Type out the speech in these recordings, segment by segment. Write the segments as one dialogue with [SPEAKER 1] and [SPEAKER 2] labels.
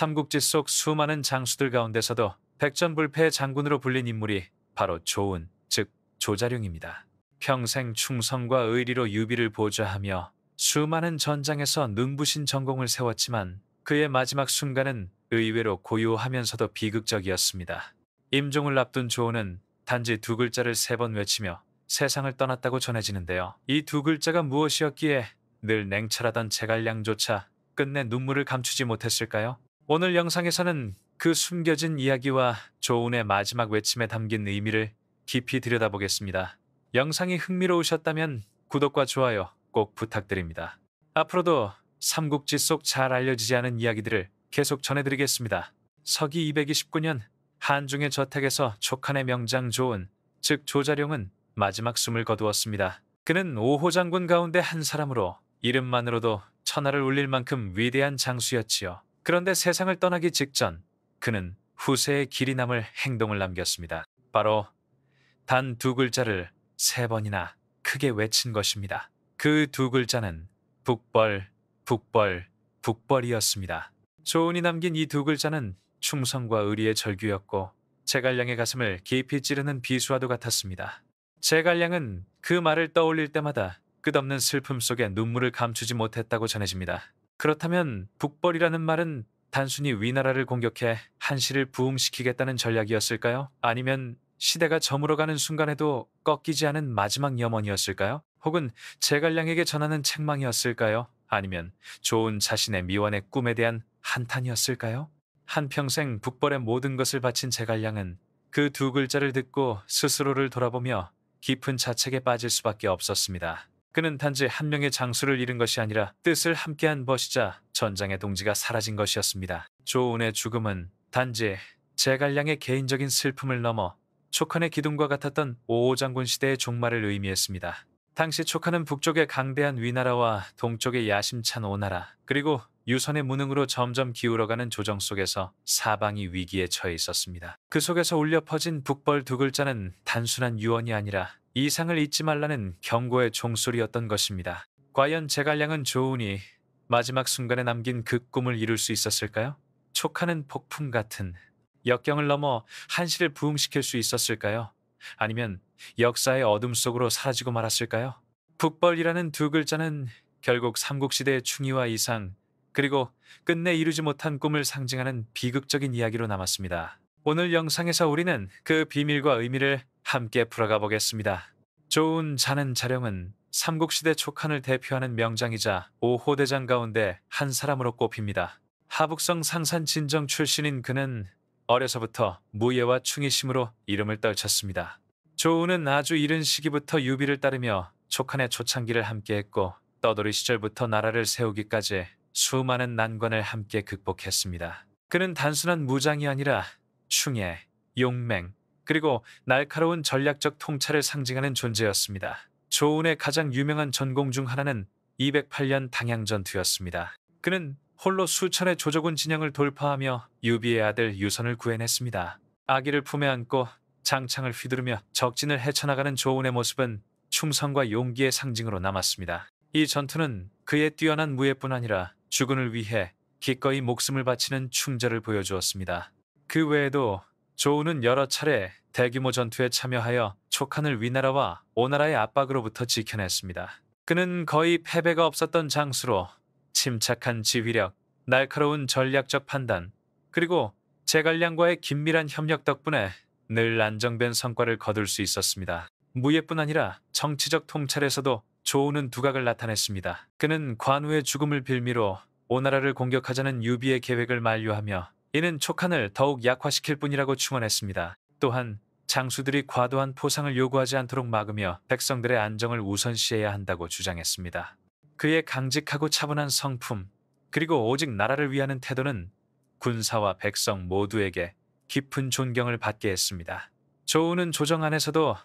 [SPEAKER 1] 삼국지 속 수많은 장수들 가운데서도 백전불패의 장군으로 불린 인물이 바로 조은, 즉 조자룡입니다. 평생 충성과 의리로 유비를 보좌하며 수많은 전장에서 눈부신 전공을 세웠지만 그의 마지막 순간은 의외로 고요하면서도 비극적이었습니다. 임종을 앞둔 조은은 단지 두 글자를 세 번 외치며 세상을 떠났다고 전해지는데요. 이 두 글자가 무엇이었기에 늘 냉철하던 제갈량조차 끝내 눈물을 감추지 못했을까요? 오늘 영상에서는 그 숨겨진 이야기와 조은의 마지막 외침에 담긴 의미를 깊이 들여다보겠습니다. 영상이 흥미로우셨다면 구독과 좋아요 꼭 부탁드립니다. 앞으로도 삼국지 속 잘 알려지지 않은 이야기들을 계속 전해드리겠습니다. 서기 229년 한중의 저택에서 촉한의 명장 조은, 즉 조자룡은 마지막 숨을 거두었습니다. 그는 5호 장군 가운데 한 사람으로 이름만으로도 천하를 울릴 만큼 위대한 장수였지요. 그런데 세상을 떠나기 직전 그는 후세의 길이 남을 행동을 남겼습니다. 바로 단 두 글자를 세 번이나 크게 외친 것입니다. 그 두 글자는 북벌, 북벌, 북벌이었습니다. 조은이 남긴 이 두 글자는 충성과 의리의 절규였고 제갈량의 가슴을 깊이 찌르는 비수와도 같았습니다. 제갈량은 그 말을 떠올릴 때마다 끝없는 슬픔 속에 눈물을 감추지 못했다고 전해집니다. 그렇다면 북벌이라는 말은 단순히 위나라를 공격해 한시를 부흥시키겠다는 전략이었을까요? 아니면 시대가 저물어가는 순간에도 꺾이지 않은 마지막 염원이었을까요? 혹은 제갈량에게 전하는 책망이었을까요? 아니면 조은 자신의 미완의 꿈에 대한 한탄이었을까요? 한평생 북벌의 모든 것을 바친 제갈량은 그 두 글자를 듣고 스스로를 돌아보며 깊은 자책에 빠질 수밖에 없었습니다. 그는 단지 한 명의 장수를 잃은 것이 아니라 뜻을 함께한 벗이자 전장의 동지가 사라진 것이었습니다. 조은의 죽음은 단지 제갈량의 개인적인 슬픔을 넘어 촉한의 기둥과 같았던 오호 장군 시대의 종말을 의미했습니다. 당시 촉한은 북쪽의 강대한 위나라와 동쪽의 야심찬 오나라, 그리고 유선의 무능으로 점점 기울어가는 조정 속에서 사방이 위기에 처해 있었습니다. 그 속에서 울려 퍼진 북벌 두 글자는 단순한 유언이 아니라 이상을 잊지 말라는 경고의 종소리였던 것입니다. 과연 제갈량은 조은이 마지막 순간에 남긴 그 꿈을 이룰 수 있었을까요? 촉하는 폭풍 같은 역경을 넘어 한시를 부흥시킬 수 있었을까요? 아니면 역사의 어둠 속으로 사라지고 말았을까요? 북벌이라는 두 글자는 결국 삼국시대의 충의와 이상, 그리고 끝내 이루지 못한 꿈을 상징하는 비극적인 이야기로 남았습니다. 오늘 영상에서 우리는 그 비밀과 의미를 함께 풀어가 보겠습니다. 조은 자는 자령은 삼국시대 촉한을 대표하는 명장이자 5호 대장 가운데 한 사람으로 꼽힙니다. 하북성 상산 진정 출신인 그는 어려서부터 무예와 충의심으로 이름을 떨쳤습니다. 조은은 아주 이른 시기부터 유비를 따르며 촉한의 초창기를 함께했고 떠돌이 시절부터 나라를 세우기까지 수많은 난관을 함께 극복했습니다. 그는 단순한 무장이 아니라 충의, 용맹, 그리고 날카로운 전략적 통찰을 상징하는 존재였습니다. 조은의 가장 유명한 전공 중 하나는 208년 당양전투였습니다. 그는 홀로 수천의 조조군 진영을 돌파하며 유비의 아들 유선을 구해냈습니다. 아기를 품에 안고 장창을 휘두르며 적진을 헤쳐나가는 조은의 모습은 충성과 용기의 상징으로 남았습니다. 이 전투는 그의 뛰어난 무예뿐 아니라 주군을 위해 기꺼이 목숨을 바치는 충절을 보여주었습니다. 그 외에도 조은은 여러 차례 대규모 전투에 참여하여 촉한을 위나라와 오나라의 압박으로부터 지켜냈습니다. 그는 거의 패배가 없었던 장수로 침착한 지휘력, 날카로운 전략적 판단, 그리고 제갈량과의 긴밀한 협력 덕분에 늘 안정된 성과를 거둘 수 있었습니다. 무예뿐 아니라 정치적 통찰에서도 조은은 두각을 나타냈습니다. 그는 관우의 죽음을 빌미로 오나라를 공격하자는 유비의 계획을 만류하며 이는 촉한을 더욱 약화시킬 뿐이라고 충언했습니다. 또한 장수들이 과도한 포상을 요구하지 않도록 막으며 백성들의 안정을 우선시해야 한다고 주장했습니다. 그의 강직하고 차분한 성품, 그리고 오직 나라를 위하는 태도는 군사와 백성 모두에게 깊은 존경을 받게 했습니다. 조은은 조정 안에서도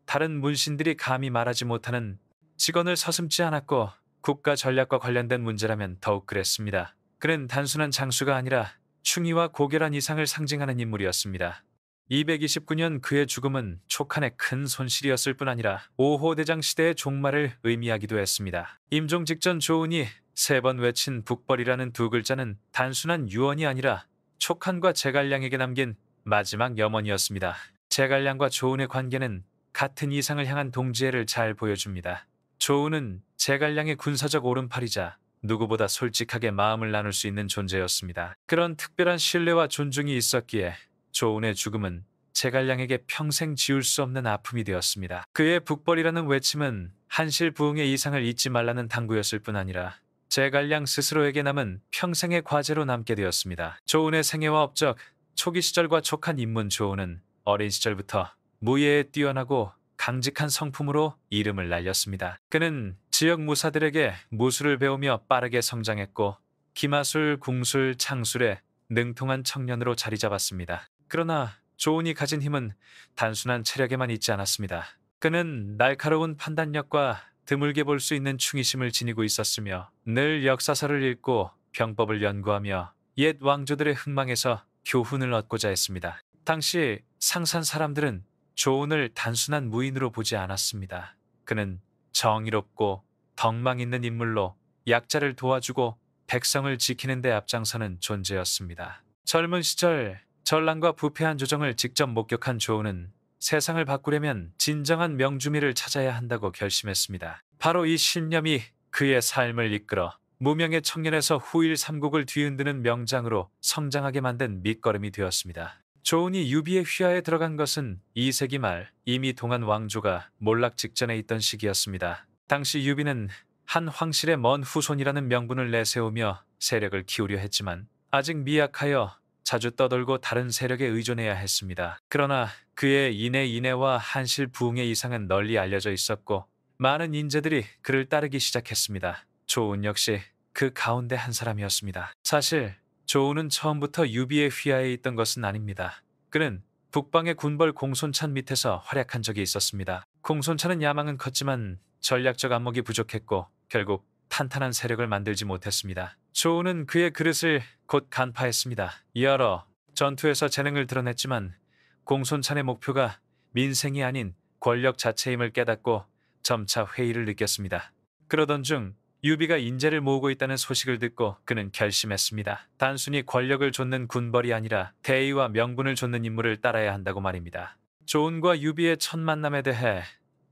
[SPEAKER 1] 다른 문신들이 감히 말하지 못하는 직언을 서슴지 않았고 국가 전략과 관련된 문제라면 더욱 그랬습니다. 그는 단순한 장수가 아니라 충의와 고결한 이상을 상징하는 인물이었습니다. 229년 그의 죽음은 촉한의 큰 손실이었을 뿐 아니라 5호 대장 시대의 종말을 의미하기도 했습니다. 임종 직전 조은이 세 번 외친 북벌이라는 두 글자는 단순한 유언이 아니라 촉한과 제갈량에게 남긴 마지막 염원이었습니다. 제갈량과 조은의 관계는 같은 이상을 향한 동지애를 잘 보여줍니다. 조은은 제갈량의 군사적 오른팔이자 누구보다 솔직하게 마음을 나눌 수 있는 존재였습니다. 그런 특별한 신뢰와 존중이 있었기에 조은의 죽음은 제갈량에게 평생 지울 수 없는 아픔이 되었습니다. 그의 북벌이라는 외침은 한실 부흥의 이상을 잊지 말라는 당부였을 뿐 아니라 제갈량 스스로에게 남은 평생의 과제로 남게 되었습니다. 조은의 생애와 업적, 초기 시절과 촉한 인문 조은은 어린 시절부터 무예에 뛰어나고 강직한 성품으로 이름을 날렸습니다. 그는 지역 무사들에게 무술을 배우며 빠르게 성장했고 기마술, 궁술, 창술에 능통한 청년으로 자리 잡았습니다. 그러나 조은이 가진 힘은 단순한 체력에만 있지 않았습니다. 그는 날카로운 판단력과 드물게 볼 수 있는 충의심을 지니고 있었으며 늘 역사서를 읽고 병법을 연구하며 옛 왕조들의 흥망에서 교훈을 얻고자 했습니다. 당시 상산 사람들은 조은을 단순한 무인으로 보지 않았습니다. 그는 정의롭고 덕망 있는 인물로 약자를 도와주고 백성을 지키는 데 앞장서는 존재였습니다. 젊은 시절 전란과 부패한 조정을 직접 목격한 조은은 세상을 바꾸려면 진정한 명주미를 찾아야 한다고 결심했습니다. 바로 이 신념이 그의 삶을 이끌어 무명의 청년에서 후일 삼국을 뒤흔드는 명장으로 성장하게 만든 밑거름이 되었습니다. 조은이 유비의 휘하에 들어간 것은 2세기 말 이미 동한 왕조가 몰락 직전에 있던 시기였습니다. 당시 유비는 한 황실의 먼 후손이라는 명분을 내세우며 세력을 키우려 했지만 아직 미약하여 자주 떠돌고 다른 세력에 의존해야 했습니다. 그러나 그의 인애와 한실 부흥의 이상은 널리 알려져 있었고 많은 인재들이 그를 따르기 시작했습니다. 조은 역시 그 가운데 한 사람이었습니다. 사실 조은은 처음부터 유비의 휘하에 있던 것은 아닙니다. 그는 북방의 군벌 공손찬 밑에서 활약한 적이 있었습니다. 공손찬은 야망은 컸지만 전략적 안목이 부족했고 결국 탄탄한 세력을 만들지 못했습니다. 조은은 그의 그릇을 곧 간파했습니다. 여러 전투에서 재능을 드러냈지만 공손찬의 목표가 민생이 아닌 권력 자체임을 깨닫고 점차 회의를 느꼈습니다. 그러던 중 유비가 인재를 모으고 있다는 소식을 듣고 그는 결심했습니다. 단순히 권력을 좇는 군벌이 아니라 대의와 명분을 좇는 인물을 따라야 한다고 말입니다. 조은과 유비의 첫 만남에 대해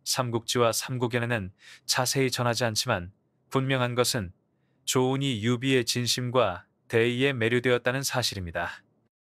[SPEAKER 1] 삼국지와 삼국연에는 자세히 전하지 않지만 분명한 것은 조은이 유비의 진심과 대의에 매료되었다는 사실입니다.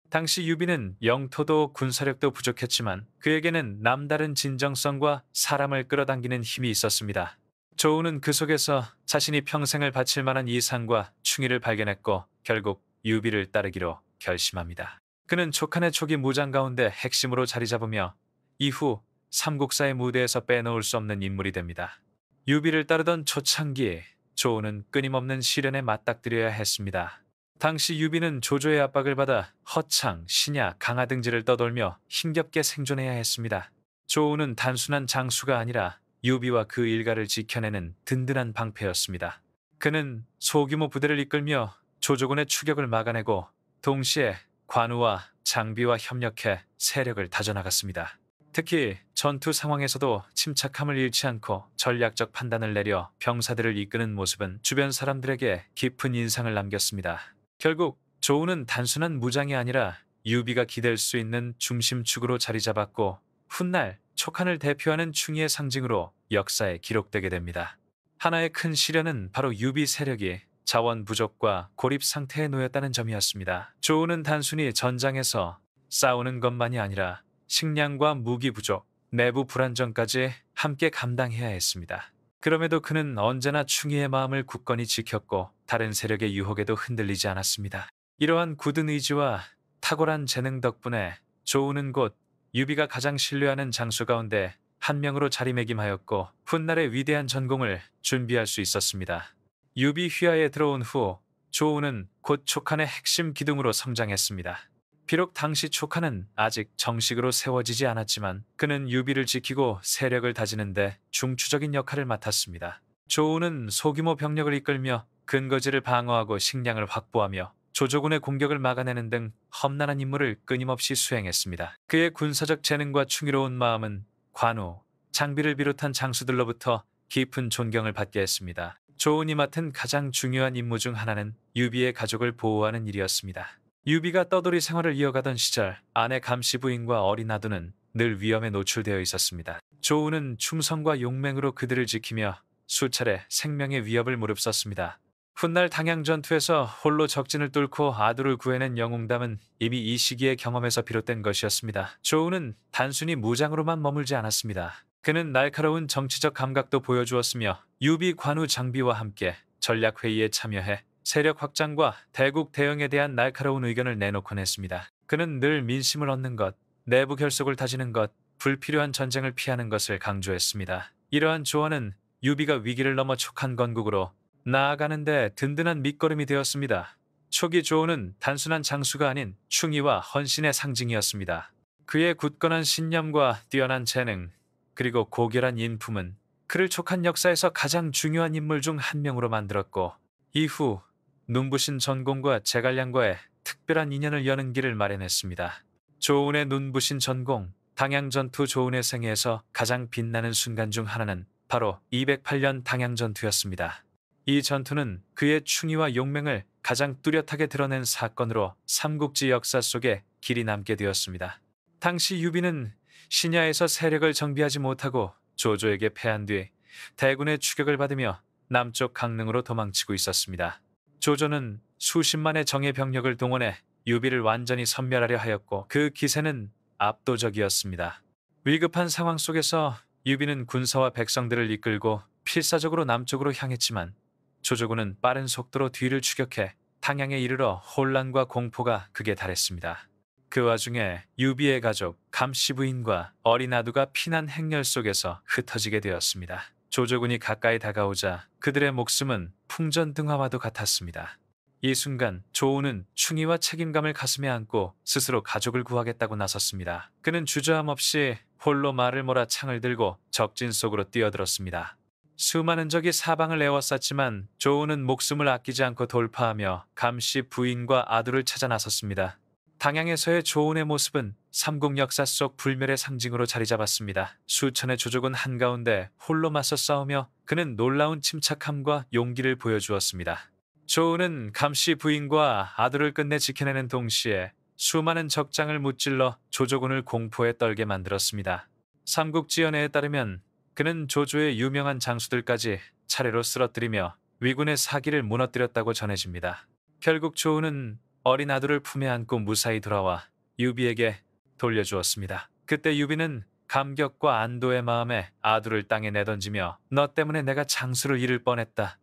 [SPEAKER 1] 당시 유비는 영토도 군사력도 부족했지만 그에게는 남다른 진정성과 사람을 끌어당기는 힘이 있었습니다. 조은은 그 속에서 자신이 평생을 바칠 만한 이상과 충의를 발견했고 결국 유비를 따르기로 결심합니다. 그는 촉한의 초기 무장 가운데 핵심으로 자리 잡으며 이후 삼국사의 무대에서 빼놓을 수 없는 인물이 됩니다. 유비를 따르던 초창기 조은은 끊임없는 시련에 맞닥뜨려야 했습니다. 당시 유비는 조조의 압박을 받아 허창, 신야, 강화 등지를 떠돌며 힘겹게 생존해야 했습니다. 조은은 단순한 장수가 아니라 유비와 그 일가를 지켜내는 든든한 방패였습니다. 그는 소규모 부대를 이끌며 조조군의 추격을 막아내고 동시에 관우와 장비와 협력해 세력을 다져나갔습니다. 특히 전투 상황에서도 침착함을 잃지 않고 전략적 판단을 내려 병사들을 이끄는 모습은 주변 사람들에게 깊은 인상을 남겼습니다. 결국 조은은 단순한 무장이 아니라 유비가 기댈 수 있는 중심축으로 자리 잡았고 훗날 촉한을 대표하는 충의의 상징으로 역사에 기록되게 됩니다. 하나의 큰 시련은 바로 유비 세력이 자원 부족과 고립 상태에 놓였다는 점이었습니다. 조은은 단순히 전장에서 싸우는 것만이 아니라 식량과 무기 부족, 내부 불안정까지 함께 감당해야 했습니다. 그럼에도 그는 언제나 충의의 마음을 굳건히 지켰고 다른 세력의 유혹에도 흔들리지 않았습니다. 이러한 굳은 의지와 탁월한 재능 덕분에 조은은 곧 유비가 가장 신뢰하는 장수 가운데 한 명으로 자리매김하였고 훗날의 위대한 전공을 준비할 수 있었습니다. 유비 휘하에 들어온 후 조은은 곧 촉한의 핵심 기둥으로 성장했습니다. 비록 당시 촉한은 아직 정식으로 세워지지 않았지만 그는 유비를 지키고 세력을 다지는데 중추적인 역할을 맡았습니다. 조은은 소규모 병력을 이끌며 근거지를 방어하고 식량을 확보하며 조조군의 공격을 막아내는 등 험난한 임무를 끊임없이 수행했습니다. 그의 군사적 재능과 충의로운 마음은 관우, 장비를 비롯한 장수들로부터 깊은 존경을 받게 했습니다. 조은이 맡은 가장 중요한 임무 중 하나는 유비의 가족을 보호하는 일이었습니다. 유비가 떠돌이 생활을 이어가던 시절 아내 감시 부인과 어린 아두는 늘 위험에 노출되어 있었습니다. 조은은 충성과 용맹으로 그들을 지키며 수차례 생명의 위협을 무릅썼습니다. 훗날 당양 전투에서 홀로 적진을 뚫고 아두를 구해낸 영웅담은 이미 이 시기의 경험에서 비롯된 것이었습니다. 조은은 단순히 무장으로만 머물지 않았습니다. 그는 날카로운 정치적 감각도 보여주었으며 유비 관우 장비와 함께 전략회의에 참여해 세력 확장과 대국 대응에 대한 날카로운 의견을 내놓곤 했습니다. 그는 늘 민심을 얻는 것, 내부 결속을 다지는 것, 불필요한 전쟁을 피하는 것을 강조했습니다. 이러한 조언은 유비가 위기를 넘어 촉한 건국으로 나아가는데 든든한 밑거름이 되었습니다. 초기 조은은 단순한 장수가 아닌 충의와 헌신의 상징이었습니다. 그의 굳건한 신념과 뛰어난 재능, 그리고 고결한 인품은 그를 촉한 역사에서 가장 중요한 인물 중 한 명으로 만들었고, 이후 눈부신 전공과 제갈량과의 특별한 인연을 여는 길을 마련했습니다. 조은의 눈부신 전공, 당양전투 조은의 생애에서 가장 빛나는 순간 중 하나는 바로 208년 당양전투였습니다. 이 전투는 그의 충의와 용맹을 가장 뚜렷하게 드러낸 사건으로 삼국지 역사 속에 길이 남게 되었습니다. 당시 유비는 신야에서 세력을 정비하지 못하고 조조에게 패한 뒤 대군의 추격을 받으며 남쪽 강릉으로 도망치고 있었습니다. 조조는 수십만의 정예 병력을 동원해 유비를 완전히 섬멸하려 하였고 그 기세는 압도적이었습니다. 위급한 상황 속에서 유비는 군사와 백성들을 이끌고 필사적으로 남쪽으로 향했지만 조조군은 빠른 속도로 뒤를 추격해 당양에 이르러 혼란과 공포가 극에 달했습니다. 그 와중에 유비의 가족, 감시 부인과 어린 아두가 피난 행렬 속에서 흩어지게 되었습니다. 조조군이 가까이 다가오자 그들의 목숨은 풍전등화와도 같았습니다. 이 순간 조우는 충의와 책임감을 가슴에 안고 스스로 가족을 구하겠다고 나섰습니다. 그는 주저함 없이 홀로 말을 몰아 창을 들고 적진 속으로 뛰어들었습니다. 수많은 적이 사방을 에워쌌지만 조우는 목숨을 아끼지 않고 돌파하며 감시 부인과 아두를 찾아 나섰습니다. 당양에서의 조은의 모습은 삼국 역사 속 불멸의 상징으로 자리 잡았습니다. 수천의 조족은 한가운데 홀로 맞서 싸우며 그는 놀라운 침착함과 용기를 보여주었습니다. 조은은 감시 부인과 아들을 끝내 지켜내는 동시에 수많은 적장을 무찔러 조조군을 공포에 떨게 만들었습니다. 삼국지연에 따르면 그는 조조의 유명한 장수들까지 차례로 쓰러뜨리며 위군의 사기를 무너뜨렸다고 전해집니다. 결국 조은은 어린 아들을 품에 안고 무사히 돌아와 유비에게 돌려주었습니다. 그때 유비는 감격과 안도의 마음에 아들을 땅에 내던지며 너 때문에 내가 장수를 잃을 뻔했다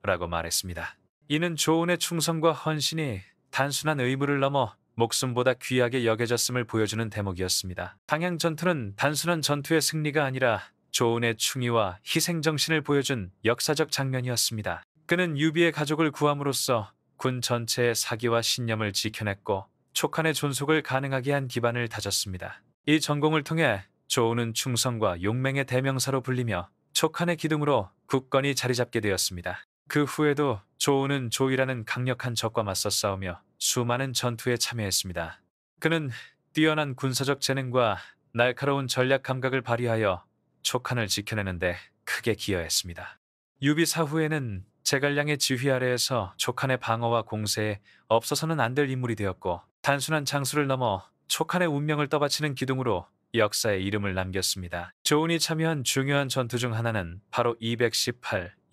[SPEAKER 1] 라고 말했습니다. 이는 조은의 충성과 헌신이 단순한 의무를 넘어 목숨보다 귀하게 여겨졌음을 보여주는 대목이었습니다. 당양 전투는 단순한 전투의 승리가 아니라 조은의 충의와 희생정신을 보여준 역사적 장면이었습니다. 그는 유비의 가족을 구함으로써 군 전체의 사기와 신념을 지켜냈고 촉한의 존속을 가능하게 한 기반을 다졌습니다. 이 전공을 통해 조은은 충성과 용맹의 대명사로 불리며 촉한의 기둥으로 굳건히 자리 잡게 되었습니다. 그 후에도 조은은 조이라는 강력한 적과 맞서 싸우며 수많은 전투에 참여했습니다. 그는 뛰어난 군사적 재능과 날카로운 전략 감각을 발휘하여 촉한을 지켜내는데 크게 기여했습니다. 유비 사후에는 제갈량의 지휘 아래에서 촉한의 방어와 공세에 없어서는 안 될 인물이 되었고 단순한 장수를 넘어 촉한의 운명을 떠받치는 기둥으로 역사에 이름을 남겼습니다. 조은이 참여한 중요한 전투 중 하나는 바로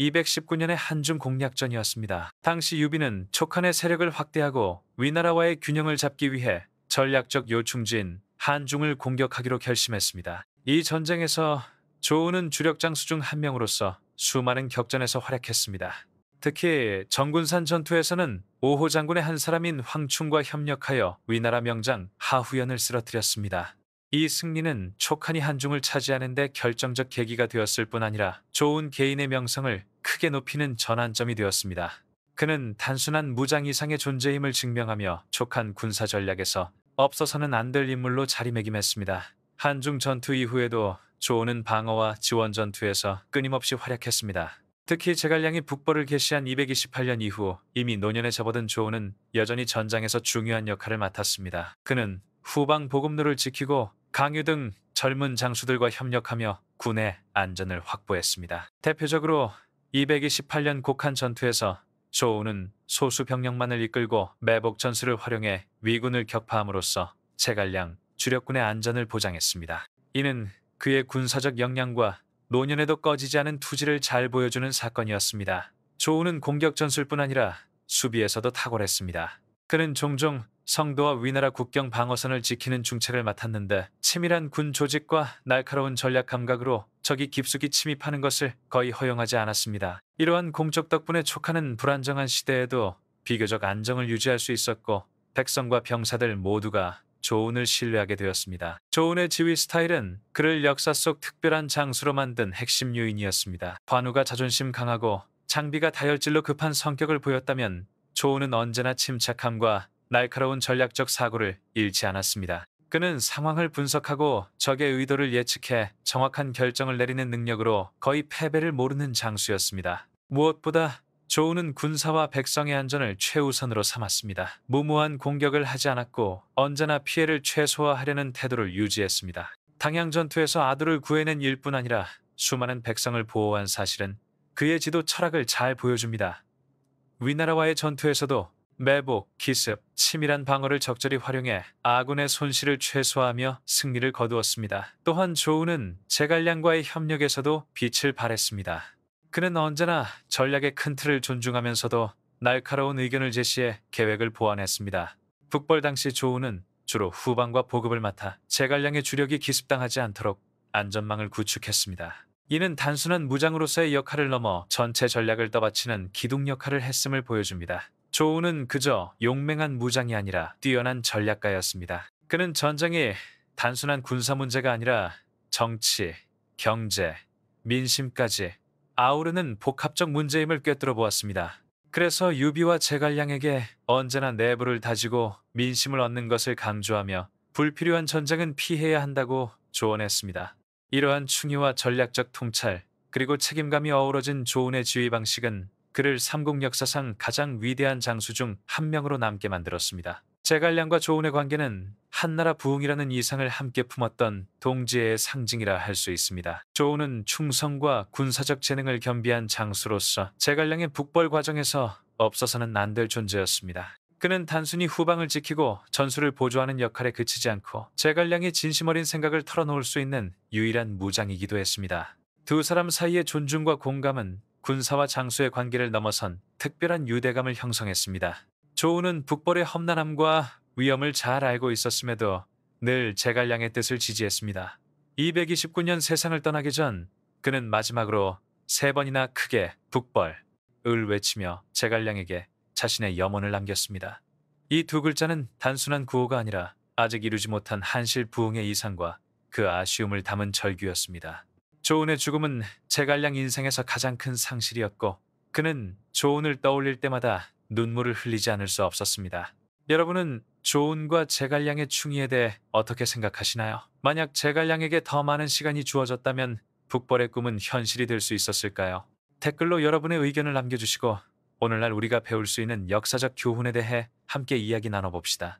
[SPEAKER 1] 219년의 한중 공략전이었습니다. 당시 유비는 촉한의 세력을 확대하고 위나라와의 균형을 잡기 위해 전략적 요충지인 한중을 공격하기로 결심했습니다. 이 전쟁에서 조은은 주력 장수 중 한 명으로서 수많은 격전에서 활약했습니다. 특히 정군산 전투에서는 5호 장군의 한 사람인 황충과 협력하여 위나라 명장 하후연을 쓰러뜨렸습니다. 이 승리는 촉한이 한중을 차지하는 데 결정적 계기가 되었을 뿐 아니라 조은 개인의 명성을 크게 높이는 전환점이 되었습니다. 그는 단순한 무장 이상의 존재임을 증명하며 촉한 군사 전략에서 없어서는 안 될 인물로 자리매김했습니다. 한중 전투 이후에도 조은은 방어와 지원 전투에서 끊임없이 활약했습니다. 특히 제갈량이 북벌을 개시한 228년 이후 이미 노년에 접어든 조은은 여전히 전장에서 중요한 역할을 맡았습니다. 그는 후방 보급로를 지키고 강유 등 젊은 장수들과 협력하며 군의 안전을 확보했습니다. 대표적으로 228년 곡한 전투에서 조우는 소수 병력만을 이끌고 매복 전술을 활용해 위군을 격파함으로써 제갈량 주력군의 안전을 보장했습니다. 이는 그의 군사적 역량과 노년에도 꺼지지 않은 투지를 잘 보여주는 사건이었습니다. 조우는 공격 전술뿐 아니라 수비에서도 탁월했습니다. 그는 종종 성도와 위나라 국경 방어선을 지키는 중책을 맡았는데 치밀한 군 조직과 날카로운 전략 감각으로 적이 깊숙이 침입하는 것을 거의 허용하지 않았습니다. 이러한 공적 덕분에 촉하는 불안정한 시대에도 비교적 안정을 유지할 수 있었고 백성과 병사들 모두가 조운을 신뢰하게 되었습니다. 조운의 지휘 스타일은 그를 역사 속 특별한 장수로 만든 핵심 요인이었습니다. 관우가 자존심 강하고 장비가 다혈질로 급한 성격을 보였다면 조운은 언제나 침착함과 날카로운 전략적 사고를 잃지 않았습니다. 그는 상황을 분석하고 적의 의도를 예측해 정확한 결정을 내리는 능력으로 거의 패배를 모르는 장수였습니다. 무엇보다 조우는 군사와 백성의 안전을 최우선으로 삼았습니다. 무모한 공격을 하지 않았고 언제나 피해를 최소화하려는 태도를 유지했습니다. 당양 전투에서 아두를 구해낸 일뿐 아니라 수많은 백성을 보호한 사실은 그의 지도 철학을 잘 보여줍니다. 위나라와의 전투에서도 매복, 기습, 치밀한 방어를 적절히 활용해 아군의 손실을 최소화하며 승리를 거두었습니다. 또한 조우는 제갈량과의 협력에서도 빛을 발했습니다. 그는 언제나 전략의 큰 틀을 존중하면서도 날카로운 의견을 제시해 계획을 보완했습니다. 북벌 당시 조우는 주로 후방과 보급을 맡아 제갈량의 주력이 기습당하지 않도록 안전망을 구축했습니다. 이는 단순한 무장으로서의 역할을 넘어 전체 전략을 떠받치는 기둥 역할을 했음을 보여줍니다. 조우는 그저 용맹한 무장이 아니라 뛰어난 전략가였습니다. 그는 전쟁이 단순한 군사 문제가 아니라 정치, 경제, 민심까지 아우르는 복합적 문제임을 꿰뚫어 보았습니다. 그래서 유비와 제갈량에게 언제나 내부를 다지고 민심을 얻는 것을 강조하며 불필요한 전쟁은 피해야 한다고 조언했습니다. 이러한 충의와 전략적 통찰, 그리고 책임감이 어우러진 조운의 지휘 방식은 그를 삼국 역사상 가장 위대한 장수 중 한 명으로 남게 만들었습니다. 제갈량과 조운의 관계는 한나라 부흥이라는 이상을 함께 품었던 동지애의 상징이라 할 수 있습니다. 조운은 충성과 군사적 재능을 겸비한 장수로서 제갈량의 북벌 과정에서 없어서는 안 될 존재였습니다. 그는 단순히 후방을 지키고 전술을 보조하는 역할에 그치지 않고 제갈량의 진심 어린 생각을 털어놓을 수 있는 유일한 무장이기도 했습니다. 두 사람 사이의 존중과 공감은 군사와 장수의 관계를 넘어선 특별한 유대감을 형성했습니다. 조우는 북벌의 험난함과 위험을 잘 알고 있었음에도 늘 제갈량의 뜻을 지지했습니다. 229년 세상을 떠나기 전 그는 마지막으로 3번이나 크게 북벌을 외치며 제갈량에게 자신의 염원을 남겼습니다. 이 두 글자는 단순한 구호가 아니라 아직 이루지 못한 한실 부흥의 이상과 그 아쉬움을 담은 절규였습니다. 조운의 죽음은 제갈량 인생에서 가장 큰 상실이었고 그는 조운을 떠올릴 때마다 눈물을 흘리지 않을 수 없었습니다. 여러분은 조운과 제갈량의 충의에 대해 어떻게 생각하시나요? 만약 제갈량에게 더 많은 시간이 주어졌다면 북벌의 꿈은 현실이 될 수 있었을까요? 댓글로 여러분의 의견을 남겨주시고 오늘날 우리가 배울 수 있는 역사적 교훈에 대해 함께 이야기 나눠봅시다.